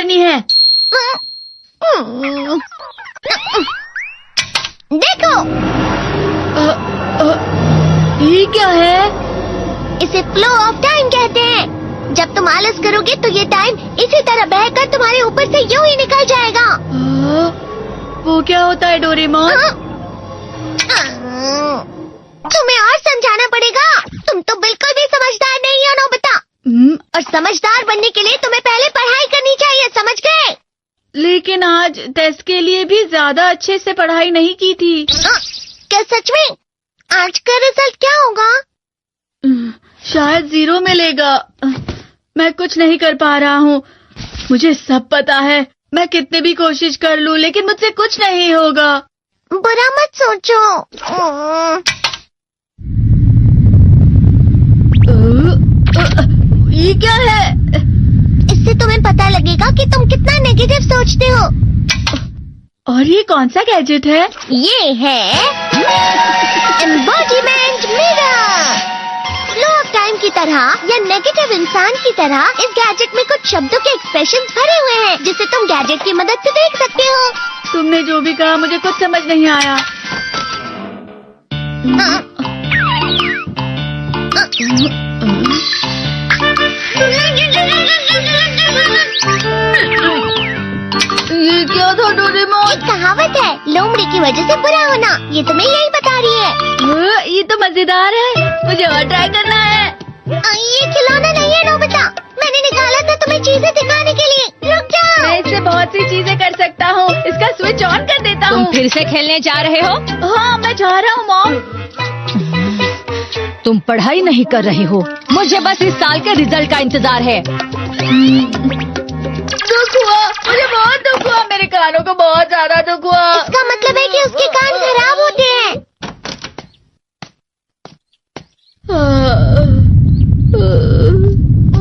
नहीं है। देखो, ये क्या है? इसे फ्लो ऑफ टाइम कहते हैं। जब तुम आलस करोगे तो ये टाइम इसी तरह बहकर तुम्हारे ऊपर से यूं ही निकल जाएगा। वो क्या होता है डोरेमोन? तुम्हें और समझाना पड़ेगा। तुम तो बिल्कुल भी समझदार नहीं हो नोबिता। और समझदार बनने के लिए तुम्हें पहले पढ़ाई करनी चाहिए, समझ गए? लेकिन आज टेस्ट के लिए भी ज्यादा अच्छे से पढ़ाई नहीं की थी। क्या सच में? आज का रिजल्ट क्या होगा? शायद 0 मिलेगा। मैं कुछ नहीं कर पा रहा हूँ। मुझे सब पता है। मैं कितनी भी कोशिश कर लूँ लेकिन मुझसे कुछ नहीं होगा। बुरा मत सोचो। ये क्या है? इससे तुम्हें पता लगेगा कि तुम कितना नेगेटिव सोचते हो। और ये कौन सा गैजेट है? ये है embodiment mirror. Flow of time की तरह या नेगेटिव इंसान की तरह इस गैजेट में कुछ शब्दों के एक्सप्रेशन भरे हुए हैं जिसे तुम गैजेट की मदद से देख सकते हो। तुमने जो भी कहा मुझे कुछ समझ नहीं आया। ये क्या था डोरेमोन? एक कहावत है, लोमड़ी की वजह से बुरा होना। ये तुम्हें यही बता रही है। ये तो मजेदार है। मुझे और ट्राई करना है। ये खिलौना नहीं है नोबिता। मैंने निकाला था तुम्हें चीजें दिखाने के लिए। रुक जाओ। मैं इससे बहुत सी चीजें कर सकता हूँ। इसका स्विच ऑन कर देता हूँ। तुम फिर से खेलने जा रहे हो? हाँ, मैं जा रहा हूँ मॉम। तुम पढ़ाई नहीं कर रहे हो। मुझे बस इस साल के रिजल्ट का इंतजार है। दुख हुआ, मुझे बहुत दुख हुआ। मेरे कानों को बहुत ज्यादा दुख हुआ। इसका मतलब है कि उसके कान खराब होते हैं।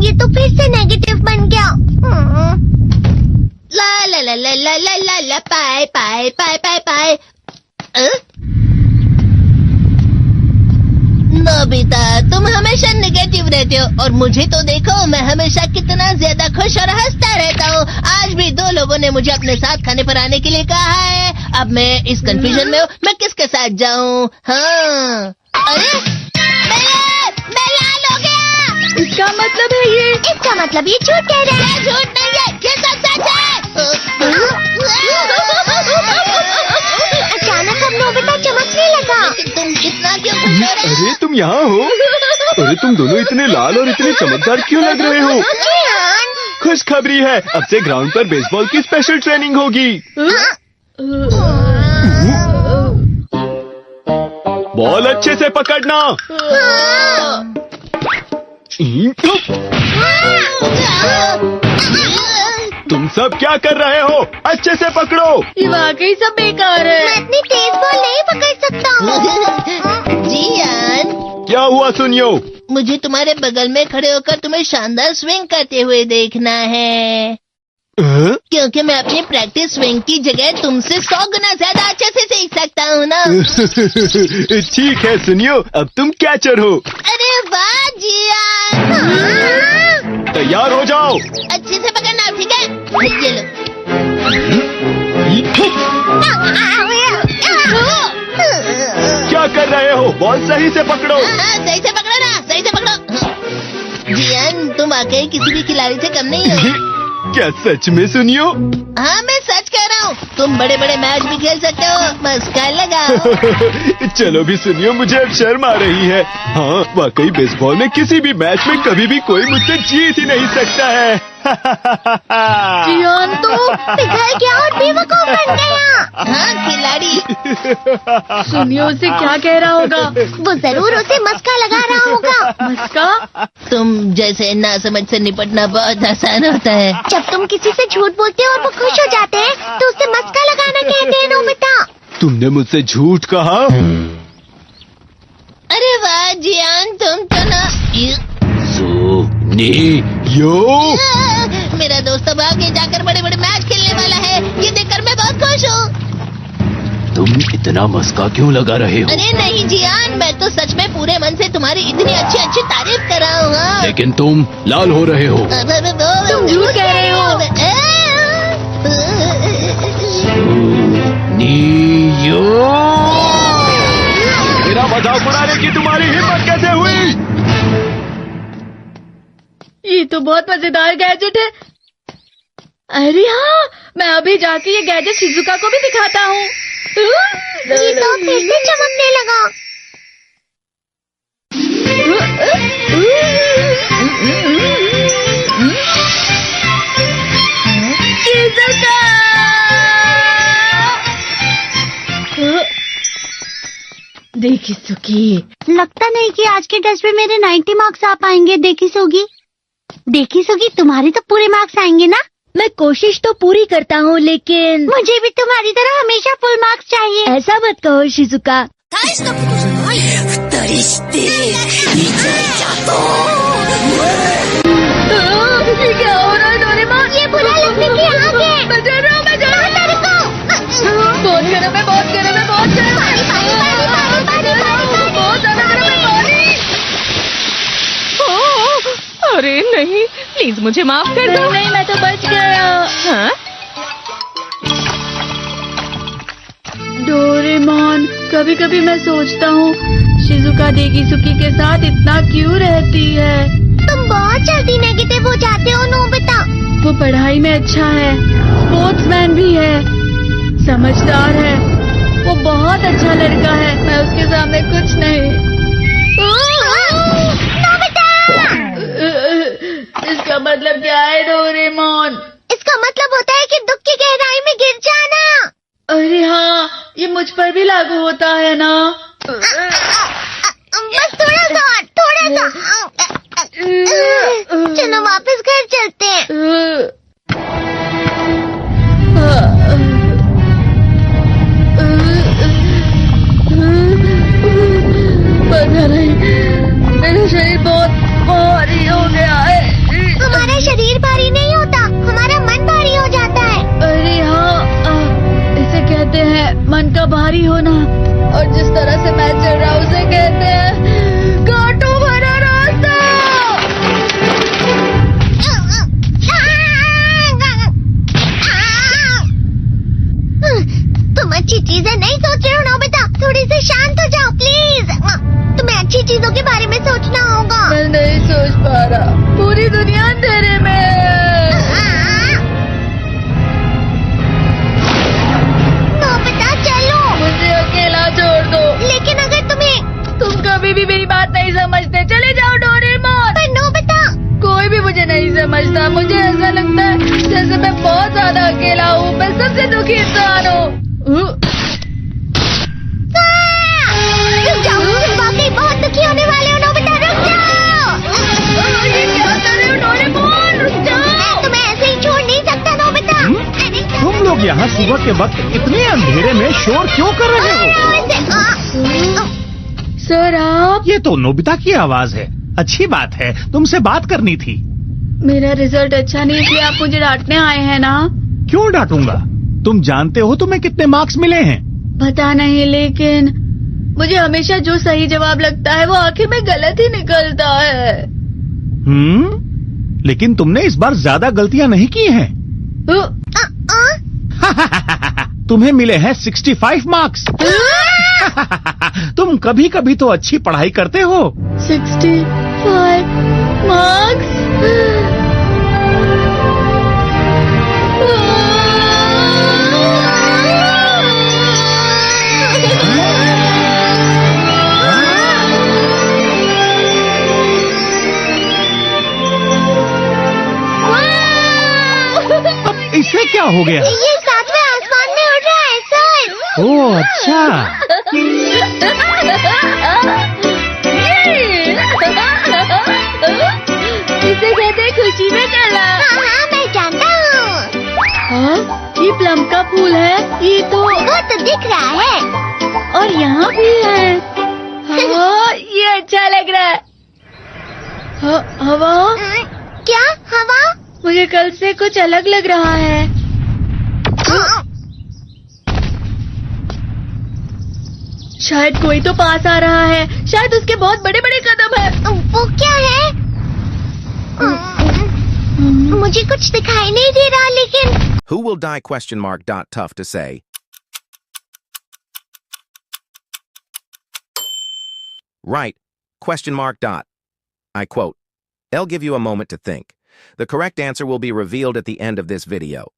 ये तो फिर से नेगेटिव बन गया। ला ला ला ला ला ला ला ला पाए पाए पाए पाए पाए। नोबिता, तुम हमेशा नेगेटिव रहते हो और मुझे तो देखो, मैं हमेशा कितना ज्यादा खुश और हंसता रहता हूँ। आज भी 2 लोगों ने मुझे अपने साथ खाने पर आने के लिए कहा है। अब मैं इस कंफ्यूजन में हूँ, मैं किसके साथ जाऊँ? हाँ, अरे मैं लाल हो गया। इसका मतलब है ये? इसका मतलब ये झूठ कह रहा है। झूठ नहीं है, ये सब सच है। अचानक अब नोबिता चमकने लगा। तुम कितना क्यों खुश हो रहे हो? अरे तुम यहाँ हो? अरे तुम दोनों इतने लाल और इतने चमकदार क्यों लग रहे हो? खुशखबरी है, अब से ग्राउंड पर बेसबॉल की स्पेशल ट्रेनिंग होगी। बॉल अच्छे से पकड़ना। तुम सब क्या कर रहे हो? अच्छे से पकड़ो। ये वाकई सब बेकार मैं है। इतनी तेज बॉल नहीं पकड़ सकता हूँ। जियान, क्या हुआ सुनियो? मुझे तुम्हारे बगल में खड़े होकर तुम्हें शानदार स्विंग करते हुए देखना है, क्योंकि मैं अपनी प्रैक्टिस स्विंग की जगह तुमसे 100 गुना ज्यादा अच्छे से सीख सकता हूँ ना। ठीक है सुनियो, अब तुम कैचर हो। अरे वाह जियान, तैयार हो जाओ। अच्छे से पकड़ना, ठीक है? ये लो। क्या कर रहे हो? बॉल सही से पकड़ो। हाँ, सही से पकड़ो ना, सही से पकड़ो। जियान, तुम वाकई किसी भी खिलाड़ी से कम नहीं हो। क्या सच में सुनियो? हाँ, मैं सच कह रहा हूँ। तुम बड़े बड़े मैच भी खेल सकते हो, मस्का लगाओ। चलो भी सुनियो, मुझे अब शर्म आ रही है। हाँ, वाकई बेसबॉल में किसी भी मैच में कभी भी कोई मुझसे जीत ही नहीं सकता है। जियान तो पिघल गया और बेवकूफ बन गया। हाँ, खिलाड़ी। सुनियो उसे क्या कह रहा होगा? वो जरूर उसे मस्का लगा रहा होगा। मस्का? तुम जैसे नासमझ से निपटना बहुत आसान होता है। जब तुम किसी से झूठ बोलते हो और वो खुश हो जाते हैं तो उसे मस्का लगाना कहते हैं नोबिता। तुमने मुझसे झूठ कहा? अरे वाह जियान, तुम तो ना। यो, मेरा दोस्त अब आगे जाकर बड़े बड़े मैच खेलने वाला है। ये देखकर मैं बहुत खुश हूँ। तुम इतना मस्का क्यों लगा रहे हो? अरे नहीं जियान, मैं तो सच में पूरे मन से तुम्हारी इतनी अच्छी अच्छी तारीफ कर रहा हूँ। लेकिन तुम लाल हो रहे हो। तुम झूठ कह रहे हो। मेरा मजाक उड़ाने की तुम्हारी हिम्मत कैसे हुई? ये तो बहुत मजेदार गैजेट है। अरे हाँ, मैं अभी जाके ये गैजेट शिजुका को भी दिखाता हूँ। ये तो फिर से चमकने लगा। शिजुका! देखी सुकी, लगता नहीं कि आज के टेस्ट में मेरे 90 मार्क्स आ पाएंगे। देखी सोगी, तुम्हारे तो पूरे मार्क्स आएंगे ना? मैं कोशिश तो पूरी करता हूँ, लेकिन मुझे भी तुम्हारी तरह हमेशा फुल मार्क्स चाहिए। ऐसा मत कहो शिजुका। ये क्या हो रहा है डोरेमोन? ये बुरा लगने की आग है। मैं डर रहा हूँ, मैं डर रहा हूँ। बहुत गर्म है, बहुत गर्म है, बहुत गर्म है। बहुत ज्यादा गर्म है पानी। अरे नहीं, प्लीज मुझे माफ कर दो। नहीं, मैं तो बच गया। हाँ? डोरेमोन, कभी कभी मैं सोचता हूँ शिजुका डेगिसुकी के साथ इतना क्यों रहती है। तुम बहुत जल्दी नेगेटिव हो जाते हो नोबिता। वो पढ़ाई में अच्छा है, स्पोर्ट्समैन भी है, समझदार है, वो बहुत अच्छा लड़का है। मैं उसके सामने कुछ नहीं। नोबिता! इसका मतलब क्या है डोरेमोन? इसका मतलब होता है कि दुख की गहराई में गिर जाना। अरे हाँ, ये मुझ पर भी लागू होता है ना। बस थोड़ा सा। चलो वापस घर चलते हैं। पता नहीं, मेरा शरीर बहुत भारी हो गया है। हमारा शरीर भारी नहीं होता, हमारा मन भारी हो जाता है। अरे हाँ, इसे कहते हैं मन का भारी होना। और जिस तरह से मैं चल रहा हूँ उसे कहते हैं कांटों भरा रास्ता। तुम अच्छी चीजें नहीं सोच रहे हो नोबिता। थोड़ी सी शांत हो जाओ प्लीज। तुम्हें अच्छी चीजों के बारे में सोचना होगा। मैं नहीं सोच पा रहा, पूरी दुनिया अंधेरे में है। नोबिता चलो। मुझे अकेला छोड़ दो। लेकिन अगर तुम कभी भी मेरी बात नहीं समझते। चले जाओ डोरेमोन। पर नोबिता। कोई भी मुझे नहीं समझता। मुझे ऐसा लगता है जैसे मैं बहुत ज्यादा अकेला हूँ। मैं सबसे दुखी इंसान हूँ। रुक जाओ, तुम वाकई बहुत दुखी होने वाले हो नोबिता। रुक जाओ। ये क्या कर रहे हो डोरेमोन? रुक जाओ। मैं तुम्हें ऐसे ही छोड़ नहीं सकता नोबिता। तुम लोग यहाँ सुबह के वक्त इतने अंधेरे में शोर क्यों कर रहे हो? सर आप? ये तो नोबिता की आवाज है। अच्छी बात है, तुमसे बात करनी थी। मेरा रिजल्ट अच्छा नहीं, इसलिए आप मुझे डांटने आए हैं ना? क्यों डांटूंगा? तुम जानते हो तुम्हें कितने मार्क्स मिले हैं? पता नहीं, लेकिन मुझे हमेशा जो सही जवाब लगता है वो आखिर में गलत ही निकलता है। लेकिन तुमने इस बार ज्यादा गलतियां नहीं की हैं। तुम्हें मिले हैं 65 मार्क्स। तुम कभी कभी तो अच्छी पढ़ाई करते हो। 65 मार्क्स? इसे क्या हो गया? ये सातवें आसमान में उड़ रहा है सर। ओह अच्छा। इसे कहते हैं खुशी में चला। हाँ, मैं जानता हूँ। हाँ, ये प्लम का फूल है। ये तो वो तो दिख रहा है। और यहाँ भी है। हाँ, ये अच्छा लग रहा है। हवा? क्या हवा? मुझे कल से कुछ अलग लग रहा है। शायद कोई तो पास आ रहा है। शायद उसके बहुत बड़े बड़े कदम है। वो क्या है? मुझे कुछ दिखाई नहीं दे रहा, लेकिन Who will die? ? Dot tough to say. Right. Question mark dot. I quote, I'll give you a moment to think. The correct answer will be revealed at the end of this video.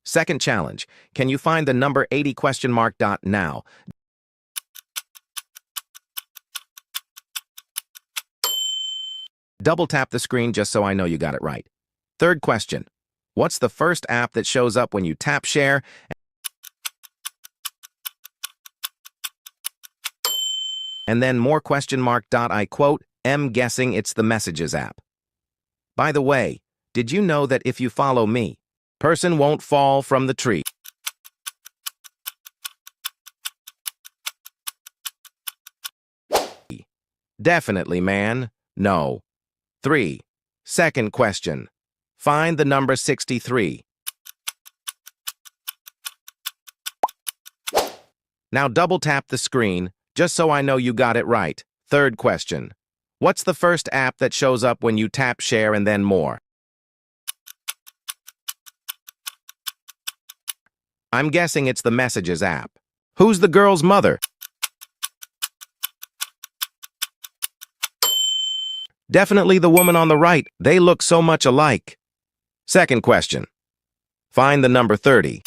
Second challenge. Can you find the number 80 question mark dot now? Double tap the screen just so I know you got it right. Third question. What's the first app that shows up when you tap share? And then more question mark dot. I quote, I'm guessing it's the Messages app. By the way, did you know that if you follow me, person won't fall from the tree? Definitely, man. No. 3. Second question. Find the number 63. Now double tap the screen, just so I know you got it right. Third question. What's the first app that shows up when you tap share and then more? I'm guessing it's the Messages app. Who's the girl's mother? Definitely the woman on the right. They look so much alike. Second question. Find the number 30.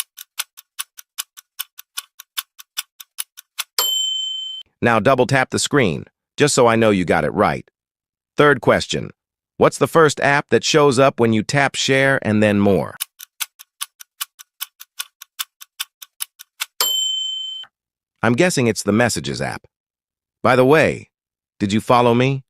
Now double tap the screen, just so I know you got it right. Third question. What's the first app that shows up when you tap share and then more? I'm guessing it's the Messages app. By the way, did you follow me?